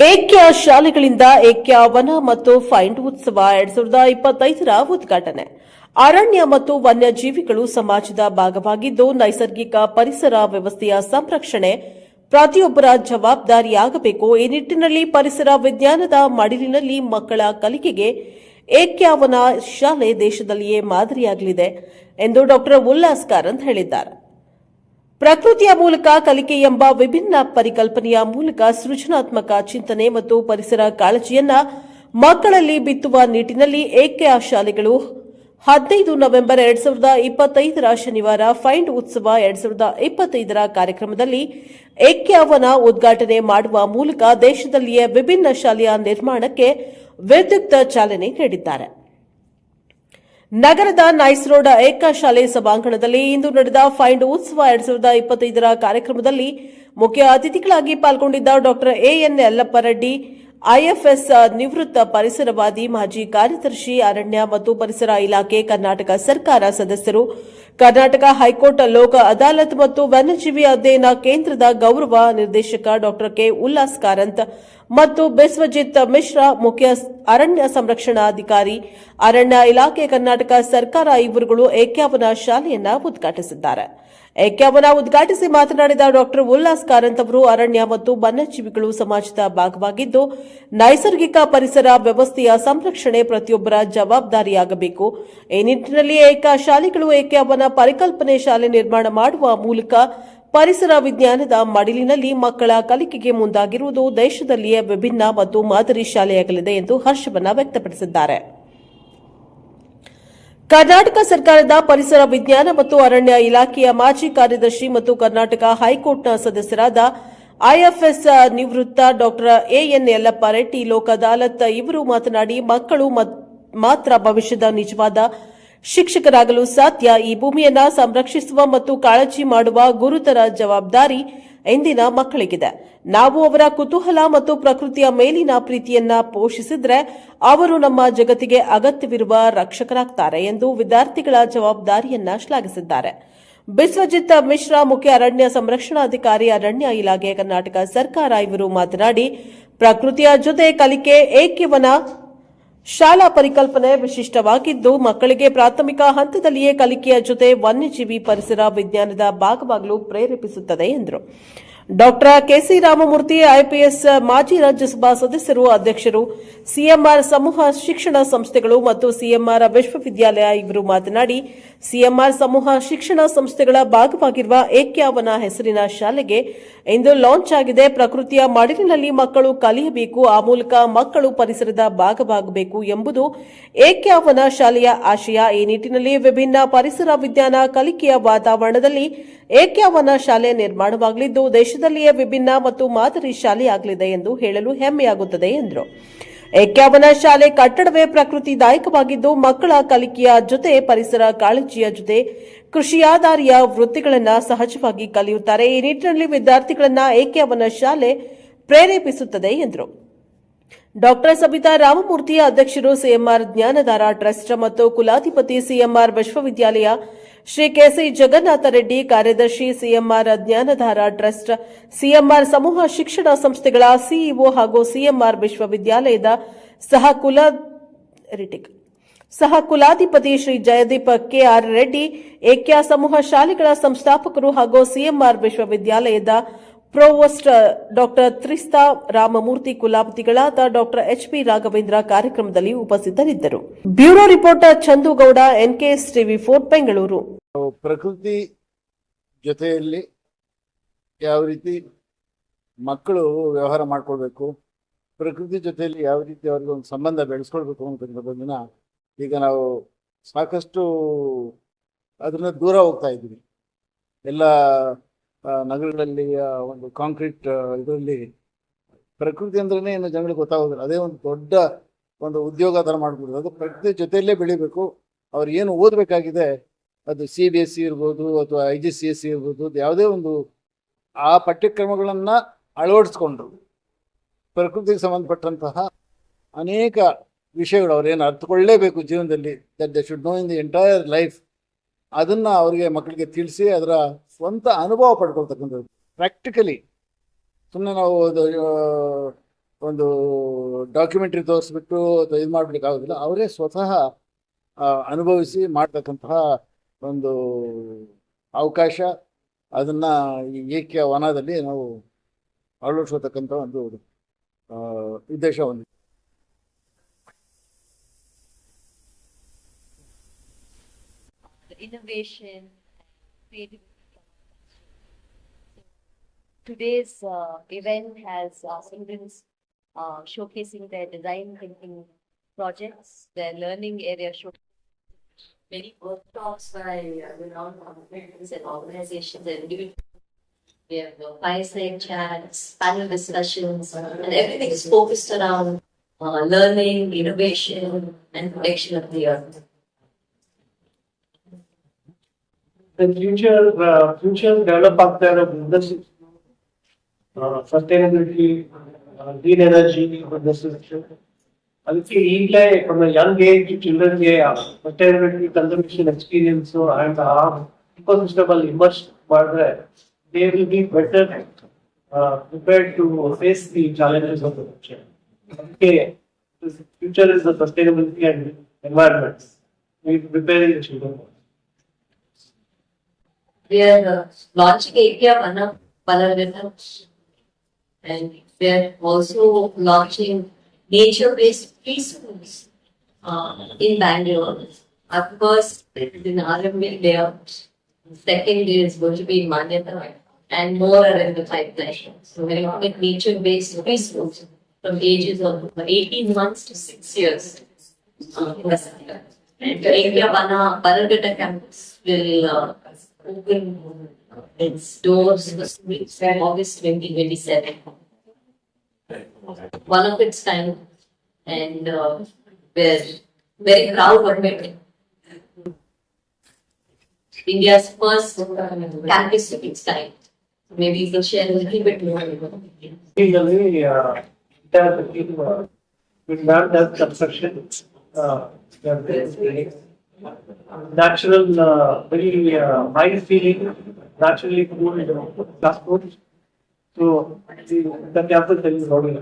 ಏಕ್ಯ ಶಾಲೆಗಳಿಂದ ಏಕ್ಯ ವನ ಮತ್ತು ಫೈಂಡ್ ಉತ್ಸವ 2025ರ ಉದ್ಘಾಟನೆ. ಅರಣ್ಯ ಮತ್ತು ವನ್ಯಜೀವಿಗಳು ಸಮಾಜದ ಭಾಗವಾಗಿದ್ದು ನೈಸರ್ಗಿಕ ಪರಿಸರ ವ್ಯವಸ್ಥೆಯ ಸಂರಕ್ಷಣೆ ಪ್ರತಿಯೊಬ್ಬರ ಜವಾಬ್ದಾರಿಯಾಗಬೇಕು. ಈ ನಿಟ್ಟಿನಲ್ಲಿ ಪರಿಸರ ವಿಜ್ಞಾನದ ಮಡಿಲಿನಲ್ಲಿ ಮಕ್ಕಳ ಕಲಿಕೆಗೆ ಏಕ್ಯವನ ಶಾಲೆ ದೇಶದಲ್ಲಿಯೇ ಮಾದರಿಯಾಗಲಿದೆ ಎಂದು ಡಾ ಉಲ್ಲಾಸ್ ಕಾರಂತ್ ಹೇಳಿದ್ದಾರೆ. ಪ್ರಕೃತಿಯ ಮೂಲಕ ಕಲಿಕೆ ಎಂಬ ವಿಭಿನ್ನ ಪರಿಕಲ್ಪನೆಯ ಮೂಲಕ ಸೃಜನಾತ್ಮಕ ಚಿಂತನೆ ಮತ್ತು ಪರಿಸರ ಕಾಳಜಿಯನ್ನ ಮಕ್ಕಳಲ್ಲಿ ಬಿತ್ತುವ ನಿಟ್ಟಿನಲ್ಲಿ ಏಕ್ಯ ಶಾಲೆಗಳು 15 ನವೆಂಬರ್ 2025ರ ಶನಿವಾರ ಫೈಂಡ್ ಉತ್ಸವ 2025ರ ಕಾರ್ಯಕ್ರಮದಲ್ಲಿ ಏಕ್ಯವನ ಉದ್ಘಾಟನೆ ಮಾಡುವ ಮೂಲಕ ದೇಶದಲ್ಲಿಯೇ ವಿಭಿನ್ನ ಶಾಲೆಯ ನಿರ್ಮಾಣಕ್ಕೆ ವಿದ್ಯುಕ್ತ ಚಾಲನೆ ನೀಡಿದ್ದಾರೆ. ನಗರದ ನೈಸ್ ರೋಡ್ ಏಕ ಶಾಲೆ ಸಭಾಂಗಣದಲ್ಲಿ ಇಂದು ನಡೆದ ಫೈಂಡ್ ಉತ್ಸವ 2025ರ ಕಾರ್ಯಕ್ರಮದಲ್ಲಿ ಮುಖ್ಯ ಅತಿಥಿಗಳಾಗಿ ಪಾಲ್ಗೊಂಡಿದ್ದ ಡಾ ಎಎನ್ ಯಲ್ಲಪ್ಪ ರೆಡ್ಡಿ, ಐಎಫ್ಎಸ್ ನಿವೃತ್ತ ಪರಿಸರವಾದಿ, ಮಾಜಿ ಕಾರ್ಯದರ್ಶಿ, ಅರಣ್ಯ ಮತ್ತು ಪರಿಸರ ಇಲಾಖೆ, ಕರ್ನಾಟಕ ಸರ್ಕಾರ ಸದಸ್ಯರು, ಕರ್ನಾಟಕ ಹೈಕೋರ್ಟ್ ಲೋಕ ಅದಾಲತ್ ಮತ್ತು ವನ್ಯಜೀವಿ ಅಧ್ಯಯನ ಕೇಂದ್ರದ ಗೌರವ ನಿರ್ದೇಶಕ ಡಾ ಕೆ ಉಲ್ಲಾಸ್ ಕಾರಂತ್ ಮತ್ತು ಬಿಸ್ವಜಿತ್ ಮಿಶ್ರಾ, ಮುಖ್ಯ ಅರಣ್ಯ ಸಂರಕ್ಷಣಾಧಿಕಾರಿ, ಅರಣ್ಯ ಇಲಾಖೆ, ಕರ್ನಾಟಕ ಸರ್ಕಾರ ಇವರುಗಳು ಏಕ್ಯವನ ಶಾಲೆಯನ್ನು ಉದ್ಘಾಟಿಸಿದ್ದಾರೆ. ಏಕ್ಯವನ ಉದ್ಘಾಟಿಸಿ ಮಾತನಾಡಿದ ಡಾ ಉಲ್ಲಾಸ್ ಕಾರಂತ್ ಅವರು ಅರಣ್ಯ ಮತ್ತು ವನ್ಯಜೀವಿಗಳು ಸಮಾಜದ ಭಾಗವಾಗಿದ್ದು ನೈಸರ್ಗಿಕ ಪರಿಸರ ವ್ಯವಸ್ಥೆಯ ಸಂರಕ್ಷಣೆ ಪ್ರತಿಯೊಬ್ಬರ ಜವಾಬ್ದಾರಿಯಾಗಬೇಕು. ಈ ನಿಟ್ಟಿನಲ್ಲಿ ಏಕ ಶಾಲೆಗಳು ಏಕ್ಯವನ ಪರಿಕಲ್ಪನೆ ಶಾಲೆ ನಿರ್ಮಾಣ ಮಾಡುವ ಮೂಲಕ ಪರಿಸರ ವಿಜ್ಞಾನದ ಮಡಿಲಿನಲ್ಲಿ ಮಕ್ಕಳ ಕಲಿಕೆಗೆ ಮುಂದಾಗಿರುವುದು ದೇಶದಲ್ಲಿಯೇ ವಿಭಿನ್ನ ಮತ್ತು ಮಾದರಿ ಶಾಲೆಯಾಗಲಿದೆ ಎಂದು ಹರ್ಷವನ್ನು ವ್ಯಕ್ತಪಡಿಸಿದ್ದಾರೆ. ಕರ್ನಾಟಕ ಸರ್ಕಾರದ ಪರಿಸರ ವಿಜ್ಞಾನ ಮತ್ತು ಅರಣ್ಯ ಇಲಾಖೆಯ ಮಾಜಿ ಕಾರ್ಯದರ್ಶಿ ಮತ್ತು ಕರ್ನಾಟಕ ಹೈಕೋರ್ಟ್ನ ಸದಸ್ಯರಾದ ಐಎಫ್ಎಸ್ ನಿವೃತ್ತ ಡಾ ಎಎನ್ ಯಲ್ಲಪ್ಪ ರೆಡ್ಡಿ, ಲೋಕ ಅದಾಲತ್ ಇವರು ಮಾತನಾಡಿ, ಮಕ್ಕಳು ಮಾತ್ರ ಭವಿಷ್ಯದ ನಿಜವಾದ ಶಿಕ್ಷಕರಾಗಲು ಸಾಧ್ಯ. ಈ ಭೂಮಿಯನ್ನ ಸಂರಕ್ಷಿಸುವ ಮತ್ತು ಕಾಳಜಿ ಮಾಡುವ ಗುರುತರ ಜವಾಬ್ದಾರಿ ಇಂದಿನ ಮಕ್ಕಳಿಗಿದೆ. ನಾವು ಅವರ ಕುತೂಹಲ ಮತ್ತು ಪ್ರಕೃತಿಯ ಮೇಲಿನ ಪ್ರೀತಿಯನ್ನ ಪೋಷಿಸಿದ್ರೆ ಅವರು ನಮ್ಮ ಜಗತ್ತಿಗೆ ಅಗತ್ಯವಿರುವ ರಕ್ಷಕರಾಗ್ತಾರೆ ಎಂದು ವಿದ್ಯಾರ್ಥಿಗಳ ಜವಾಬ್ದಾರಿಯನ್ನ ಶ್ಲಾಘಿಸಿದ್ದಾರೆ. ಬಿಸ್ವಜಿತ್ ಮಿಶ್ರಾ, ಮುಖ್ಯ ಅರಣ್ಯ ಸಂರಕ್ಷಣಾಧಿಕಾರಿ, ಅರಣ್ಯ ಇಲಾಖೆ, ಕರ್ನಾಟಕ ಸರ್ಕಾರ ಇವರು ಮಾತನಾಡಿ, ಪ್ರಕೃತಿಯ ಜೊತೆ ಕಲಿಕೆ ಏಕ್ಯವನ ಶಾಲಾ ಪರಿಕಲ್ಪನೆ ವಿಶಿಷ್ಟವಾಗಿದ್ದು ಮಕ್ಕಳಿಗೆ ಪ್ರಾಥಮಿಕ ಹಂತದಲ್ಲಿಯೇ ಕಲಿಕೆಯ ಜೊತೆ ವನ್ಯಜೀವಿ ಪರಿಸರ ವಿಜ್ಞಾನದ ಭಾಗವಾಗಲು ಪ್ರೇರೇಪಿಸುತ್ತದೆ ಎಂದರು. ಡಾ ಕೆಸಿ ರಾಮಮೂರ್ತಿ, ಐಪಿಎಸ್ ಮಾಜಿ ರಾಜ್ಯಸಭಾ ಸದಸ್ಯರು, ಅಧ್ಯಕ್ಷರು, ಸಿಎಂಆರ್ ಸಮೂಹ ಶಿಕ್ಷಣ ಸಂಸ್ಥೆಗಳು ಮತ್ತು ಸಿಎಂಆರ್ ವಿಶ್ವವಿದ್ಯಾಲಯ ಇವರು ಮಾತನಾಡಿ, ಸಿಎಂಆರ್ ಸಮೂಹ ಶಿಕ್ಷಣ ಸಂಸ್ಥೆಗಳ ಭಾಗವಾಗಿರುವ ಏಕ್ಯವನ ಹೆಸರಿನ ಶಾಲೆಗೆ ಇಂದು ಲಾಂಚ್ ಆಗಿದೆ. ಪ್ರಕೃತಿಯ ಮಡಿಲಿನಲ್ಲಿ ಮಕ್ಕಳು ಕಲಿಯಬೇಕು, ಆ ಮೂಲಕ ಮಕ್ಕಳು ಪರಿಸರದ ಭಾಗವಾಗಬೇಕು ಎಂಬುದು ಏಕ್ಯವನ ಶಾಲೆಯ ಆಶಯ. ಈ ನಿಟ್ಟಿನಲ್ಲಿ ವಿಭಿನ್ನ ಪರಿಸರ ವಿಜ್ಞಾನ ಕಲಿಕೆಯ ವಾತಾವರಣದಲ್ಲಿ ಏಕ್ಯವನ ಶಾಲೆ ನಿರ್ಮಾಣವಾಗಲಿದ್ದು ದೇಶದಲ್ಲಿಯೇ ವಿಭಿನ್ನ ಮತ್ತು ಮಾದರಿ ಶಾಲೆಯಾಗಲಿದೆ ಎಂದು ಹೇಳಲು ಹೆಮ್ಮೆಯಾಗುತ್ತದೆ ಎಂದರು. ಏಕ್ಯವನ ಶಾಲೆ ಕಟ್ಟಡವೇ ಪ್ರಕೃತಿದಾಯಕವಾಗಿದ್ದು ಮಕ್ಕಳ ಕಲಿಕೆಯ ಜೊತೆ ಪರಿಸರ ಕಾಳಜಿಯ ಜೊತೆ ಕೃಷಿಯಾಧಾರಿತ ವೃತ್ತಿಗಳನ್ನು ಸಹಜವಾಗಿ ಕಲಿಯುತ್ತಾರೆ. ಈ ನಿಟ್ಟಿನಲ್ಲಿ ವಿದ್ಯಾರ್ಥಿಗಳನ್ನ ಏಕ್ಯವನ ಶಾಲೆ ಪ್ರೇರೇಪಿಸುತ್ತದೆ ಎಂದರು. ಡಾ ಸಬಿತಾ ರಾಮಮೂರ್ತಿ, ಅಧ್ಯಕ್ಷರು, ಸಿಎಂಆರ್ ಜ್ಞಾನಧಾರ ಟ್ರಸ್ಟ್ ಮತ್ತು ಕುಲಾಧಿಪತಿ, ಸಿಎಂಆರ್ ವಿಶ್ವವಿದ್ಯಾಲಯ, ಶ್ರೀ ಕೆಸಿ ಜಗನ್ನಾಥ ರೆಡ್ಡಿ, ಕಾರ್ಯದರ್ಶಿ, ಸಿಎಂಆರ್ ಜ್ಞಾನಧಾರ ಟ್ರಸ್ಟ್, ಸಿಎಂಆರ್ ಸಮೂಹ ಶಿಕ್ಷಣ ಸಂಸ್ಥೆಗಳ ಸಿಇಒ ಹಾಗೂ ಸಿಎಂಆರ್ ವಿಶ್ವವಿದ್ಯಾಲಯದ ಸಹ ಕುಲಾಧಿಪತಿ ಶ್ರೀ ಜಯದೀಪ್ ಕೆಆರ್ ರೆಡ್ಡಿ, ಏಕ್ಯ ಸಮೂಹ ಶಾಲೆಗಳ ಸಂಸ್ಥಾಪಕರು ಹಾಗೂ ಸಿಎಂಆರ್ ವಿಶ್ವವಿದ್ಯಾಲಯದ ಪ್ರೊವೋಸ್ಟ್ ಡಾ ತ್ರಿಸ್ತಾ ರಾಮಮೂರ್ತಿ, ಕುಲಪತಿಗಳಾದ ಡಾ ಎಚ್ಪಿ ರಾಘವೇಂದ್ರ ಕಾರ್ಯಕ್ರಮದಲ್ಲಿ ಉಪಸ್ಥಿತರಿದ್ದರು. Bureau reporter Chandugowda, NKS TV 4 Bengaluru. ಪ್ರಕೃತಿ ಜೊತೆಯಲ್ಲಿ ಯಾವ ರೀತಿ ಮಕ್ಕಳು ವ್ಯವಹಾರ ಮಾಡ್ಕೊಳ್ಬೇಕು, ಪ್ರಕೃತಿ ಜೊತೆಯಲ್ಲಿ ಯಾವ ರೀತಿ ಅವ್ರಿಗೆ ಒಂದು ಸಂಬಂಧ ಬೆಳೆಸ್ಕೊಳ್ಬೇಕು ಅಂತಕ್ಕಂಥದ್ದನ್ನ ಈಗ ನಾವು ಸಾಕಷ್ಟು ಅದನ್ನ ದೂರ ಹೋಗ್ತಾ ಇದ್ದೀವಿ. ಎಲ್ಲ ನಗರಗಳಲ್ಲಿ ಒಂದು ಕಾಂಕ್ರೀಟ್ ಇದರಲ್ಲಿ ಪ್ರಕೃತಿ ಅಂದ್ರೇ ಏನು ಜನಗಳಿಗೆ ಗೊತ್ತಾಗೋದಿಲ್ಲ. ಅದೇ ಒಂದು ದೊಡ್ಡ ಒಂದು ಉದ್ಯೋಗ ಥರ ಮಾಡ್ಬಿಡೋದು. ಅದು ಪ್ರಕೃತಿ ಜೊತೆಯಲ್ಲೇ ಬೆಳಿಬೇಕು. ಅವ್ರು ಏನು ಓದಬೇಕಾಗಿದೆ, ಅದು CBSE ಇರ್ಬೋದು ಅಥವಾ IGCSE ಇರ್ಬೋದು, ಯಾವುದೇ ಒಂದು ಆ ಪಠ್ಯಕ್ರಮಗಳನ್ನು ಅಳವಡಿಸ್ಕೊಂಡ್ರು ಪ್ರಕೃತಿಗೆ ಸಂಬಂಧಪಟ್ಟಂತಹ ಅನೇಕ ವಿಷಯಗಳು ಅವ್ರೇನು ಅರ್ಥಕೊಳ್ಳೇಬೇಕು ಜೀವನದಲ್ಲಿ, that they should know in the entire life, ಅದನ್ನು ಅವರಿಗೆ ಮಕ್ಕಳಿಗೆ ತಿಳಿಸಿ ಅದರ ಸ್ವಂತ ಅನುಭವ ಪಡ್ಕೊಳ್ತಕ್ಕಂಥದ್ದು ಪ್ರಾಕ್ಟಿಕಲಿ. ಸುಮ್ಮನೆ ನಾವು ಒಂದು ಡಾಕ್ಯುಮೆಂಟ್ರಿ ತೋರಿಸ್ಬಿಟ್ಟು ಅಥವಾ ಇದು ಮಾಡ್ಲಿಕ್ಕಾಗೋದಿಲ್ಲ. ಅವರೇ ಸ್ವತಃ ಅನುಭವಿಸಿ ಮಾಡ್ತಕ್ಕಂತಹ ಒಂದು ಅವಕಾಶ, ಅದನ್ನ ಈ ಏಕ್ಯ ವನದಲ್ಲಿ ನಾವು ಅಳವಡಿಸತಕ್ಕಂಥ ಒಂದು ಉದ್ದೇಶ ಹೊಂದಿದೆ. Innovation, creativity. Today's event has students showcasing their design thinking projects, their learning area show. Many workshops by renowned companies and organizations and individuals. We have fireside chats, panel discussions, and everything is focused around learning, innovation, and protection of the earth. The future develop ಆಗ್ತಾ ಇರೋ business, sustainability, green energy business. ಅದಕ್ಕೆ ಈಗಲೇ from a young age children ಗೆ sustainability conservation experience and ecosystem ಅಲ್ಲಿ immerse ಮಾಡಿದ್ರೆ they will be better prepared to face the challenges of the future. Okay, the future is the sustainability and environment. We preparing the children. We are launching Ekya Vana Palavana, and we are also launching nature-based preschools in Bangalore. Our first is in Arambil layout, second is going to be in Manyata, and more are in the pipeline. So we are looking at nature-based preschools from ages of 18 months to 6 years. And Ekya Vana Palavana campus will open its doors in August 2027. One of its kind, and we're very proud of it. India's first campus of its kind. Maybe you can share a little bit more. Usually, with land as construction, natural, very high feeling, naturally cool classrooms. So the campus is rolling.